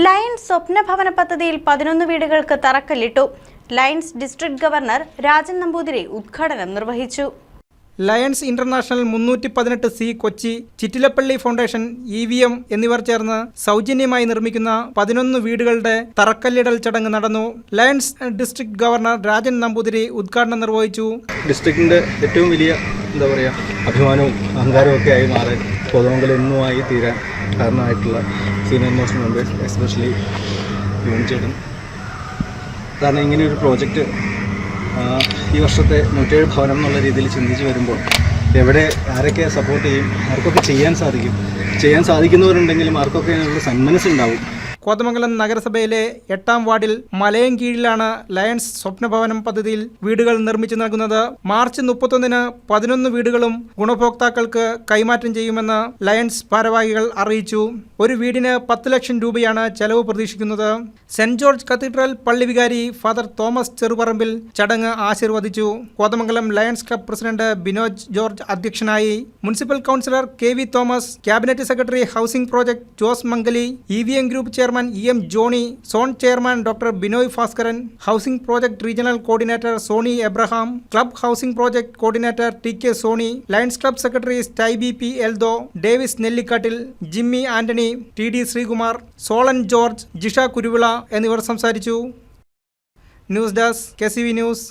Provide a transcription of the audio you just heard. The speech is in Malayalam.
ലയൺസ് സ്വപ്നഭവന പദ്ധതിയിൽ 11 വീടുകൾക്ക് തറക്കല്ലിട്ടു. Lions district governor Rajan Namboothiri ഉദ്ഘാടനം നിർവഹിച്ചു. Lions international 318C Kochi, Chittilappilly foundation, EVM എന്നിവർ ചേർന്ന് സൗജന്യമായി നിർമ്മിക്കുന്ന 11 വീടുകളുടെ തറക്കല്ലിടൽ ചടങ്ങ് നടന്നു. Lions district governor Rajan Namboothiri ഉദ്ഘാടനം നിർവഹിച്ചു. ഡിസ്ട്രിക്റ്റിന്റെ ഏറ്റവും വലിയ അഭിമാനവും അഹങ്കാരവും ഒക്കെ ആയി മാറാൻ കോതമംഗലം എന്നുമായി തീരാൻ കാരണമായിട്ടുള്ള senior most members, especially Yuvan ചേട്ടൻ. കാരണം ഇങ്ങനെയൊരു പ്രോജക്റ്റ് ഈ വർഷത്തെ 107 ഭവനം എന്നുള്ള രീതിയിൽ ചിന്തിച്ച് വരുമ്പോൾ എവിടെ ആരൊക്കെ സപ്പോർട്ട് ചെയ്യും, ആർക്കൊക്കെ ചെയ്യാൻ സാധിക്കുന്നവരുണ്ടെങ്കിലും ആർക്കൊക്കെ അതിനുള്ള സന്മനസ്സുണ്ടാവും. കോതമംഗലം നഗരസഭയിലെ 8ാം വാർഡിൽ മലയൻകീഴിലാണ് ലയൺസ് സ്വപ്നഭവനം പദ്ധതിയിൽ വീടുകൾ നിർമ്മിച്ചു നൽകുന്നത്. മാർച്ച് 31-ന് 11 വീടുകളും ഗുണഭോക്താക്കൾക്ക് കൈമാറ്റം ചെയ്യുമെന്ന് ലയൺസ് ഭാരവാഹികൾ അറിയിച്ചു. ഒരു വീടിന് 10 ലക്ഷം രൂപയാണ് ചെലവ് പ്രതീക്ഷിക്കുന്നത്. സെന്റ് ജോർജ് കത്തീഡ്രൽ പള്ളി വികാരി ഫാദർ തോമസ് ചെറുപറമ്പിൽ ചടങ്ങ് ആശീർവദിച്ചു. Kothamangalam lions club president Binoj George അധ്യക്ഷനായി. Municipal councillor KV Thomas, cabinet secretary housing project Jose Mangali, EVM group chairman EM Johny, zone chairman doctor Binoy Bhaskaran, housing project regional coordinator Sony Abraham, club housing project coordinator TK Sony, lions club secretary Tiby P Eldo, Davis Nellikattil, Jimmy Antony, TD Sreekumar, Solan George, Jisha Kuruvila എന്നിവർ സംസാരിച്ചു. News desk KCV news.